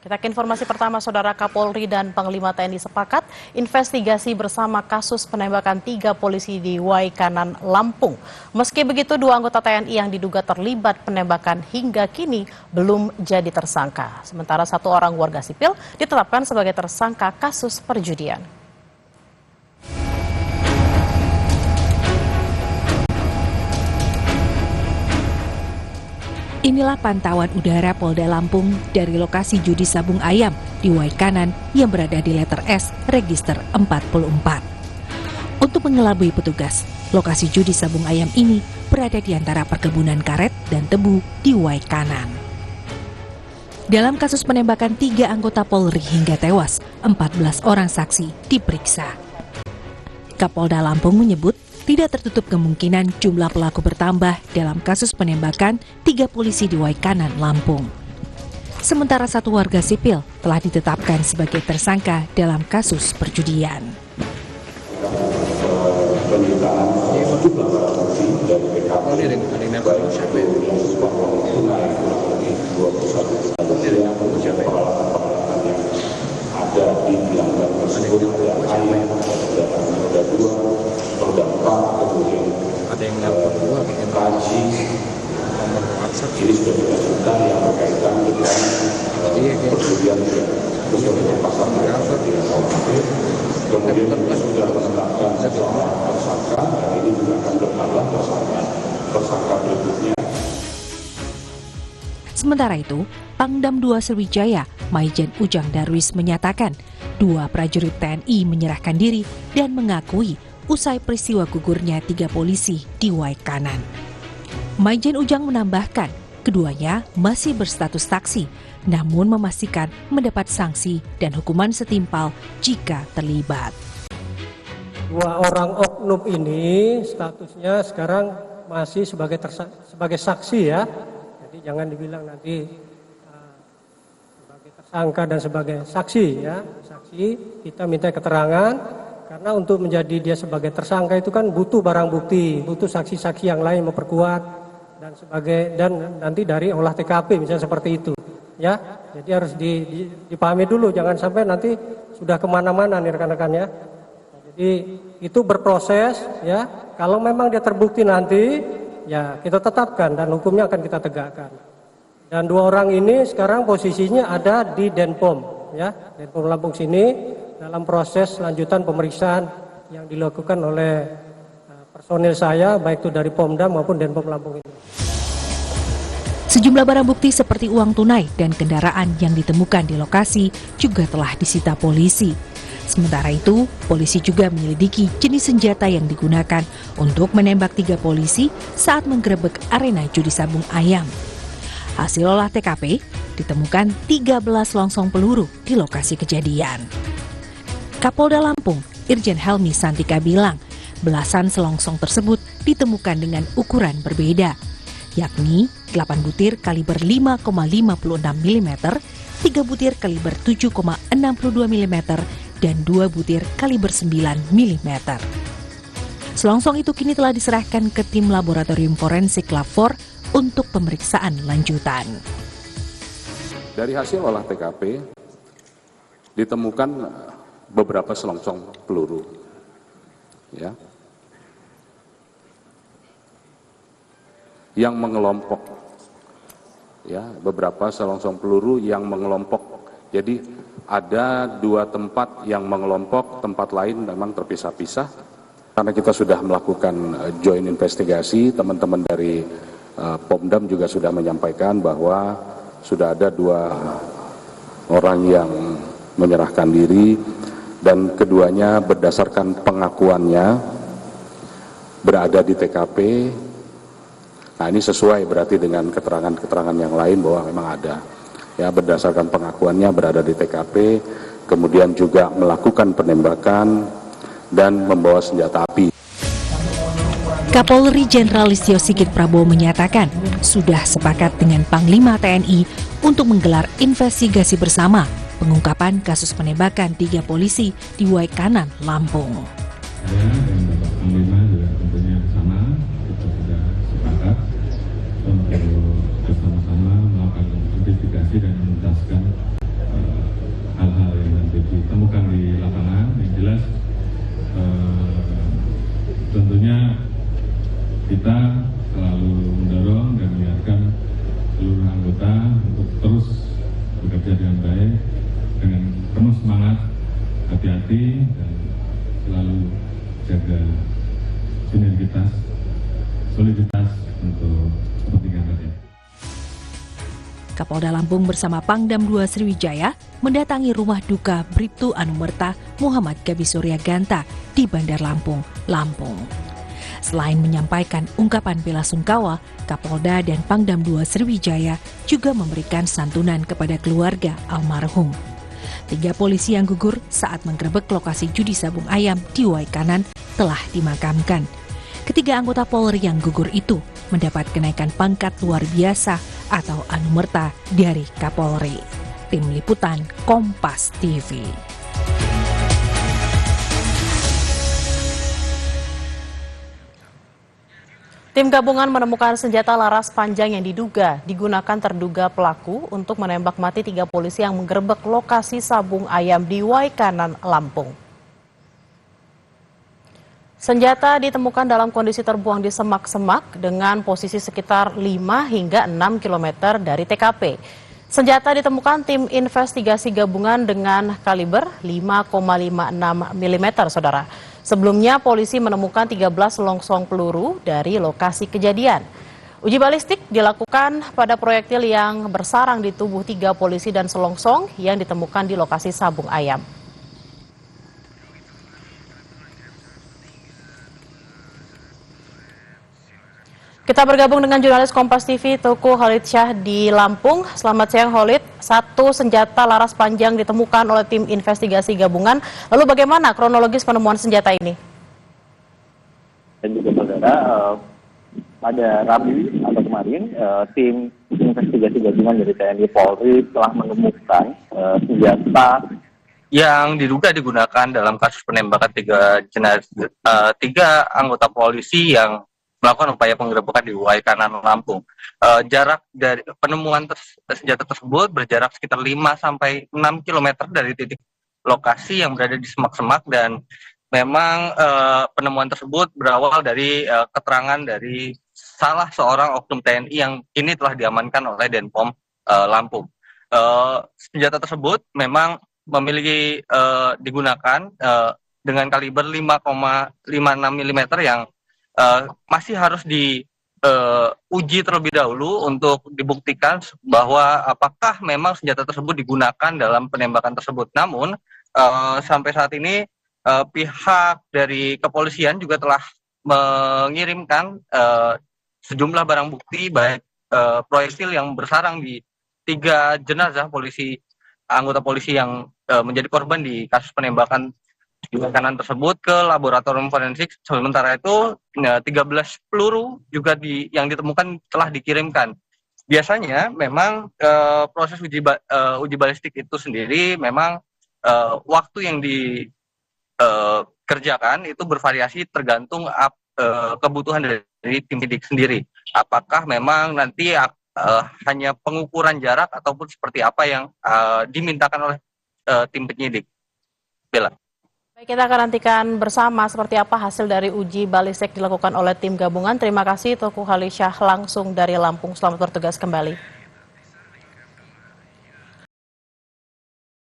Kita ke informasi pertama, Saudara. Kapolri dan Panglima TNI sepakat investigasi bersama kasus penembakan 3 polisi di Waikanan, Lampung. Meski begitu, 2 anggota TNI yang diduga terlibat penembakan hingga kini belum jadi tersangka. Sementara 1 orang warga sipil ditetapkan sebagai tersangka kasus perjudian. Inilah pantauan udara Polda Lampung dari lokasi judi sabung ayam di Waikanan yang berada di letter S register 44. Untuk mengelabui petugas, lokasi judi sabung ayam ini berada di antara perkebunan karet dan tebu di Waikanan. Dalam kasus penembakan 3 anggota Polri hingga tewas, 14 orang saksi diperiksa. Kapolda Lampung menyebut tidak tertutup kemungkinan jumlah pelaku bertambah dalam kasus penembakan 3 polisi di Waikanan, Lampung. Sementara 1 warga sipil telah ditetapkan sebagai tersangka dalam kasus perjudian. Ada yang nelpon gua, yang kaji nomor WhatsApp. Ini sudah dilakukan yang berkaitan dengan perjudian untuk pasar berapa tidak tahu. Kemudian kita sudah menetapkan seorang tersangka dan ini juga akan bertambah tersangka berikutnya. Sementara itu, Pangdam 2 Sriwijaya, Maijen Ujang Darwis menyatakan 2 prajurit TNI menyerahkan diri dan mengakui usai peristiwa gugurnya 3 polisi di Waikanan. Maijen Ujang menambahkan, keduanya masih berstatus saksi, namun memastikan mendapat sanksi dan hukuman setimpal jika terlibat. 2 orang oknum ini statusnya sekarang masih sebagai saksi ya. Jadi jangan dibilang nanti sebagai tersangka dan sebagai saksi ya. Saksi kita minta keterangan. Karena untuk menjadi dia sebagai tersangka itu kan butuh barang bukti, butuh saksi-saksi yang lain memperkuat dan nanti dari olah TKP misalnya seperti itu, ya. Jadi harus dipahami dulu, jangan sampai nanti sudah kemana-mana nih rekan-rekan ya. Jadi itu berproses, ya. Kalau memang dia terbukti nanti, ya kita tetapkan dan hukumnya akan kita tegakkan. Dan 2 orang ini sekarang posisinya ada di Denpom, ya, Denpom Lampung sini. Dalam proses lanjutan pemeriksaan yang dilakukan oleh personil saya, baik itu dari Pomdam maupun Denpom Lampung ini. Sejumlah barang bukti seperti uang tunai dan kendaraan yang ditemukan di lokasi juga telah disita polisi. Sementara itu, polisi juga menyelidiki jenis senjata yang digunakan untuk menembak 3 polisi saat menggerebek arena judi sabung ayam. Hasil olah TKP, ditemukan 13 longsong peluru di lokasi kejadian. Kapolda Lampung, Irjen Helmi Santika bilang, belasan selongsong tersebut ditemukan dengan ukuran berbeda, yakni 8 butir kaliber 5,56 mm, 3 butir kaliber 7,62 mm, dan 2 butir kaliber 9 mm. Selongsong itu kini telah diserahkan ke tim laboratorium forensik Lab4 untuk pemeriksaan lanjutan. Dari hasil olah TKP, ditemukan beberapa selongsong peluru, ya, yang mengelompok, ya, beberapa selongsong peluru yang mengelompok. Jadi ada 2 tempat yang mengelompok, tempat lain memang terpisah-pisah. Karena kita sudah melakukan joint investigasi, teman-teman dari Pomdam juga sudah menyampaikan bahwa sudah ada 2 orang yang menyerahkan diri. Dan keduanya berdasarkan pengakuannya berada di TKP. Nah, ini sesuai berarti dengan keterangan-keterangan yang lain bahwa memang ada. Ya, berdasarkan pengakuannya berada di TKP, kemudian juga melakukan penembakan dan membawa senjata api. Kapolri Jenderal Listio Sigit Prabowo menyatakan sudah sepakat dengan Panglima TNI untuk menggelar investigasi bersama pengungkapan kasus penembakan 3 polisi di Waikanan, Lampung. Saya dan Bapak Panglima juga tentunya sama, kita sudah sepakat untuk bersama-sama melakukan investigasi dan menuntaskan bekerja dengan baik, dengan penuh semangat, hati-hati, dan selalu jaga sinergitas, soliditas untuk kepentingan rakyat. Kapolda Lampung bersama Pangdam 2 Sriwijaya mendatangi rumah duka Bribtu Anumerta Muhammad Gabi Surya Ganta di Bandar Lampung, Lampung. Selain menyampaikan ungkapan bela sungkawa, Kapolda dan Pangdam 2 Sriwijaya juga memberikan santunan kepada keluarga almarhum. 3 polisi yang gugur saat menggerebek lokasi judi sabung ayam di Waikanan telah dimakamkan. Ketiga anggota Polri yang gugur itu mendapat kenaikan pangkat luar biasa atau anumerta dari Kapolri. Tim Liputan Kompas TV. Tim gabungan menemukan senjata laras panjang yang diduga digunakan terduga pelaku untuk menembak mati 3 polisi yang menggerebek lokasi sabung ayam di Waikanan, Lampung. Senjata ditemukan dalam kondisi terbuang di semak-semak dengan posisi sekitar 5 hingga 6 km dari TKP. Senjata ditemukan tim investigasi gabungan dengan kaliber 5,56 mm, saudara. Sebelumnya polisi menemukan 13 selongsong peluru dari lokasi kejadian. Uji balistik dilakukan pada proyektil yang bersarang di tubuh 3 polisi dan selongsong yang ditemukan di lokasi sabung ayam. Kita bergabung dengan jurnalis Kompas TV Teguh Khalid Syah di Lampung. Selamat siang Khalid. 1 senjata laras panjang ditemukan oleh tim investigasi gabungan. Lalu bagaimana kronologis penemuan senjata ini? Dan juga saudara, pada Rabu atau kemarin, tim investigasi gabungan dari TNI Polri telah menemukan senjata yang diduga digunakan dalam kasus penembakan 3 anggota polisi yang melakukan upaya penggerebekan di Waikanan, Lampung. Jarak dari penemuan senjata tersebut berjarak sekitar 5 sampai 6 km dari titik lokasi yang berada di semak-semak, dan memang penemuan tersebut berawal dari keterangan dari salah seorang oknum TNI yang kini telah diamankan oleh Denpom Lampung. Senjata tersebut memang memiliki digunakan dengan kaliber 5,56 mm yang masih harus diuji terlebih dahulu untuk dibuktikan bahwa apakah memang senjata tersebut digunakan dalam penembakan tersebut. Namun sampai saat ini pihak dari kepolisian juga telah mengirimkan sejumlah barang bukti baik proyektil yang bersarang di 3 jenazah anggota polisi yang menjadi korban di kasus penembakan di Waikanan tersebut ke laboratorium forensik. Sementara itu 13 peluru juga yang ditemukan telah dikirimkan. Biasanya memang proses uji balistik itu sendiri memang waktu yang dikerjakan itu bervariasi tergantung kebutuhan dari tim penyidik sendiri. Apakah memang nanti hanya pengukuran jarak ataupun seperti apa yang dimintakan oleh tim penyidik. Bella. Baik, kita akan nantikan bersama seperti apa hasil dari uji balistik dilakukan oleh tim gabungan. Terima kasih Teguh Khalid Syah langsung dari Lampung. Selamat bertugas kembali.